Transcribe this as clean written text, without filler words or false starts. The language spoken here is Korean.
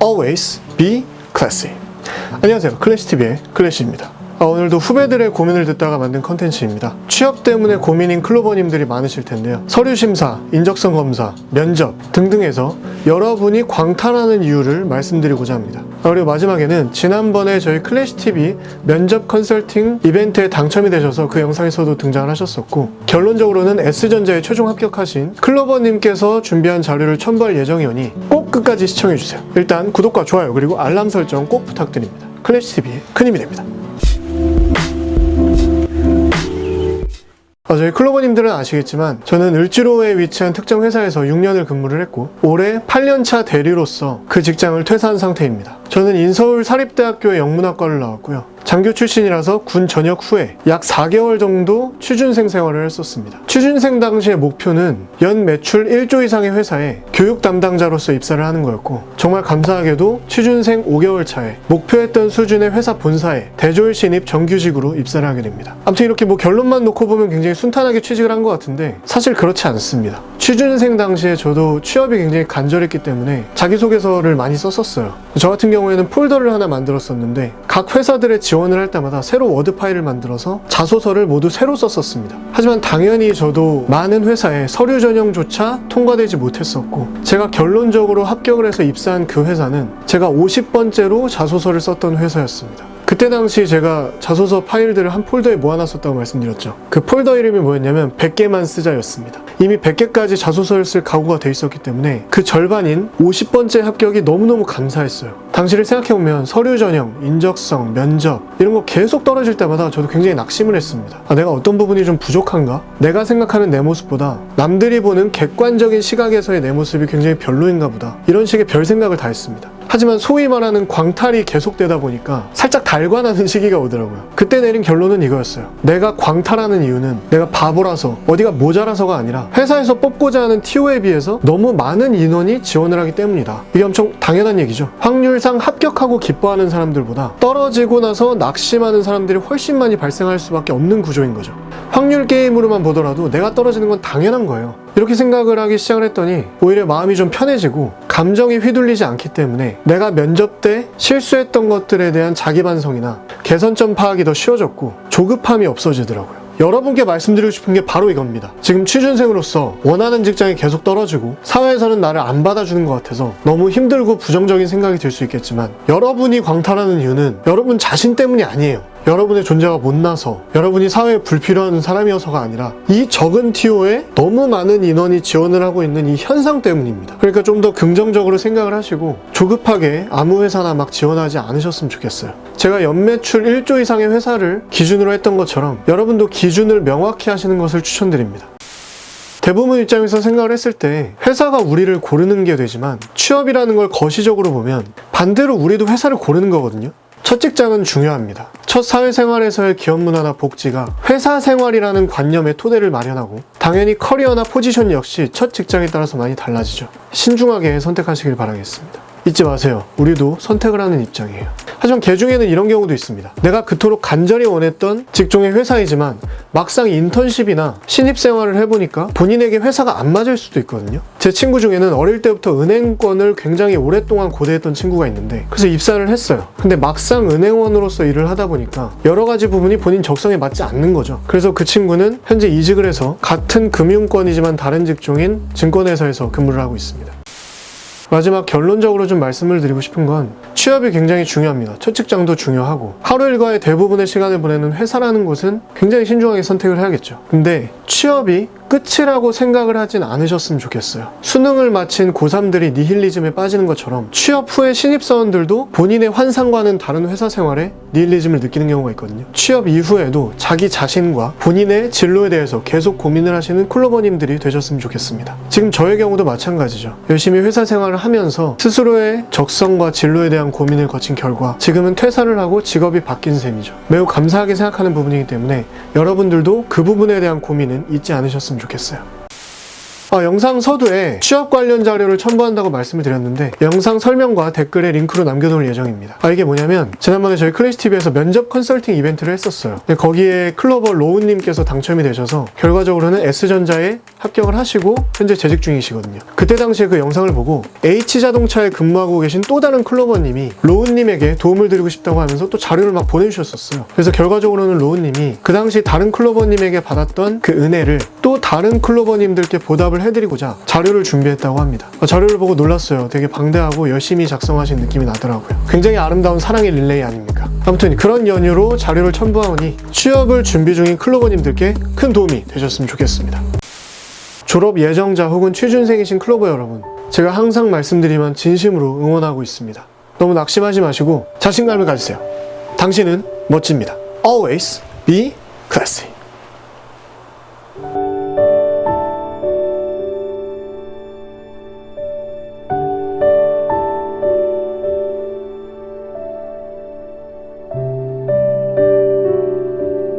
Always be classy. 안녕하세요. 클래시TV의 클래시입니다. 오늘도 후배들의 고민을 듣다가 만든 컨텐츠입니다. 취업 때문에 고민인 클로버님들이 많으실 텐데요. 서류 심사, 인적성 검사, 면접 등등에서 여러분이 광탈하는 이유를 말씀드리고자 합니다. 그리고 마지막에는 지난번에 저희 클래시TV 면접 컨설팅 이벤트에 당첨이 되셔서 그 영상에서도 등장을 하셨었고, 결론적으로는 S전자에 최종 합격하신 클로버님께서 준비한 자료를 첨부할 예정이오니 꼭 끝까지 시청해주세요. 일단 구독과 좋아요 그리고 알람 설정 꼭 부탁드립니다. 클래시TV에 큰 힘이 됩니다. 저희 클로버님들은 아시겠지만 저는 을지로에 위치한 특정 회사에서 6년을 근무를 했고 올해 8년차 대리로서 그 직장을 퇴사한 상태입니다. 저는 인서울 사립대학교의 영문학과를 나왔고요. 장교 출신이라서 군 전역 후에 약 4개월 정도 취준생 생활을 했었습니다. 취준생 당시의 목표는 연 매출 1조 이상의 회사에 교육 담당자로서 입사를 하는 거였고, 정말 감사하게도 취준생 5개월 차에 목표했던 수준의 회사 본사에 대졸 신입 정규직으로 입사를 하게 됩니다. 아무튼 이렇게 결론만 놓고 보면 굉장히 순탄하게 취직을 한 것 같은데 사실 그렇지 않습니다. 취준생 당시에 저도 취업이 굉장히 간절했기 때문에 자기소개서를 많이 썼었어요. 저 같은 경우에는 폴더를 하나 만들었었는데 각 회사들의 지원을 할 때마다 새로 워드 파일을 만들어서 자소서를 모두 새로 썼었습니다. 하지만 당연히 저도 많은 회사에 서류 전형조차 통과되지 못했었고, 제가 결론적으로 합격을 해서 입사한 그 회사는 제가 50번째로 자소서를 썼던 회사였습니다. 그때 당시 제가 자소서 파일들을 한 폴더에 모아놨었다고 말씀드렸죠. 그 폴더 이름이 뭐였냐면 100개만 쓰자였습니다. 이미 100개까지 자소서를 쓸 각오가 돼 있었기 때문에 그 절반인 50번째 합격이 너무너무 감사했어요. 당시를 생각해보면 서류 전형, 인적성, 면접 이런 거 계속 떨어질 때마다 저도 굉장히 낙심을 했습니다. 내가 어떤 부분이 좀 부족한가? 내가 생각하는 내 모습보다 남들이 보는 객관적인 시각에서의 내 모습이 굉장히 별로인가 보다. 이런 식의 별 생각을 다 했습니다. 하지만 소위 말하는 광탈이 계속되다 보니까 살짝 달관하는 시기가 오더라고요. 그때 내린 결론은 이거였어요. 내가 광탈하는 이유는 내가 바보라서, 어디가 모자라서가 아니라 회사에서 뽑고자 하는 TO에 비해서 너무 많은 인원이 지원을 하기 때문이다. 이게 엄청 당연한 얘기죠. 확률상 합격하고 기뻐하는 사람들보다 떨어지고 나서 낙심하는 사람들이 훨씬 많이 발생할 수밖에 없는 구조인 거죠. 확률 게임으로만 보더라도 내가 떨어지는 건 당연한 거예요. 이렇게 생각을 하기 시작을 했더니 오히려 마음이 좀 편해지고 감정이 휘둘리지 않기 때문에 내가 면접 때 실수했던 것들에 대한 자기 반성이나 개선점 파악이 더 쉬워졌고 조급함이 없어지더라고요. 여러분께 말씀드리고 싶은 게 바로 이겁니다. 지금 취준생으로서 원하는 직장이 계속 떨어지고 사회에서는 나를 안 받아주는 것 같아서 너무 힘들고 부정적인 생각이 들 수 있겠지만, 여러분이 광탈하는 이유는 여러분 자신 때문이 아니에요. 여러분의 존재가 못나서, 여러분이 사회에 불필요한 사람이어서가 아니라 이 적은 TO에 너무 많은 인원이 지원을 하고 있는 이 현상 때문입니다. 그러니까 좀 더 긍정적으로 생각을 하시고 조급하게 아무 회사나 막 지원하지 않으셨으면 좋겠어요. 제가 연매출 1조 이상의 회사를 기준으로 했던 것처럼 여러분도 기준을 명확히 하시는 것을 추천드립니다. 대부분 입장에서 생각을 했을 때 회사가 우리를 고르는 게 되지만, 취업이라는 걸 거시적으로 보면 반대로 우리도 회사를 고르는 거거든요. 첫 직장은 중요합니다. 첫 사회생활에서의 기업 문화나 복지가 회사 생활이라는 관념의 토대를 마련하고, 당연히 커리어나 포지션 역시 첫 직장에 따라서 많이 달라지죠. 신중하게 선택하시길 바라겠습니다. 잊지 마세요. 우리도 선택을 하는 입장이에요. 하지만 개중에는 이런 경우도 있습니다. 내가 그토록 간절히 원했던 직종의 회사이지만 막상 인턴십이나 신입생활을 해보니까 본인에게 회사가 안 맞을 수도 있거든요. 제 친구 중에는 어릴 때부터 은행권을 굉장히 오랫동안 고대했던 친구가 있는데, 그래서 입사를 했어요. 근데 막상 은행원으로서 일을 하다 보니까 여러 가지 부분이 본인 적성에 맞지 않는 거죠. 그래서 그 친구는 현재 이직을 해서 같은 금융권이지만 다른 직종인 증권회사에서 근무를 하고 있습니다. 마지막 결론적으로 좀 말씀을 드리고 싶은 건, 취업이 굉장히 중요합니다. 첫 직장도 중요하고 하루 일과의 대부분의 시간을 보내는 회사라는 곳은 굉장히 신중하게 선택을 해야겠죠. 근데 취업이 끝이라고 생각을 하진 않으셨으면 좋겠어요. 수능을 마친 고3들이 니힐리즘에 빠지는 것처럼 취업 후에 신입사원들도 본인의 환상과는 다른 회사 생활에 니힐리즘을 느끼는 경우가 있거든요. 취업 이후에도 자기 자신과 본인의 진로에 대해서 계속 고민을 하시는 클로버님들이 되셨으면 좋겠습니다. 지금 저의 경우도 마찬가지죠. 열심히 회사 생활을 하면서 스스로의 적성과 진로에 대한 고민을 거친 결과 지금은 퇴사를 하고 직업이 바뀐 셈이죠. 매우 감사하게 생각하는 부분이기 때문에 여러분들도 그 부분에 대한 고민은 잊지 않으셨으면 좋겠어요. 영상 서두에 취업 관련 자료를 첨부한다고 말씀을 드렸는데 영상 설명과 댓글에 링크로 남겨놓을 예정입니다. 이게 뭐냐면 지난번에 저희 클래시TV에서 면접 컨설팅 이벤트를 했었어요. 거기에 클로버 로운님께서 당첨이 되셔서 결과적으로는 S전자에 합격을 하시고 현재 재직 중이시거든요. 그때 당시에 그 영상을 보고 H자동차에 근무하고 계신 또 다른 클로버님이 로운님에게 도움을 드리고 싶다고 하면서 또 자료를 막 보내주셨었어요. 그래서 결과적으로는 로운님이 그 당시 다른 클로버님에게 받았던 그 은혜를 또 다른 클로버님들께 보답을 해드리고자 자료를 준비했다고 합니다. 자료를 보고 놀랐어요. 되게 방대하고 열심히 작성하신 느낌이 나더라고요. 굉장히 아름다운 사랑의 릴레이 아닙니까? 아무튼 그런 연유로 자료를 첨부하오니 취업을 준비 중인 클로버님들께 큰 도움이 되셨으면 좋겠습니다. 졸업 예정자 혹은 취준생이신 클로버 여러분, 제가 항상 말씀드리면 진심으로 응원하고 있습니다. 너무 낙심하지 마시고 자신감을 가지세요. 당신은 멋집니다. Always be classy.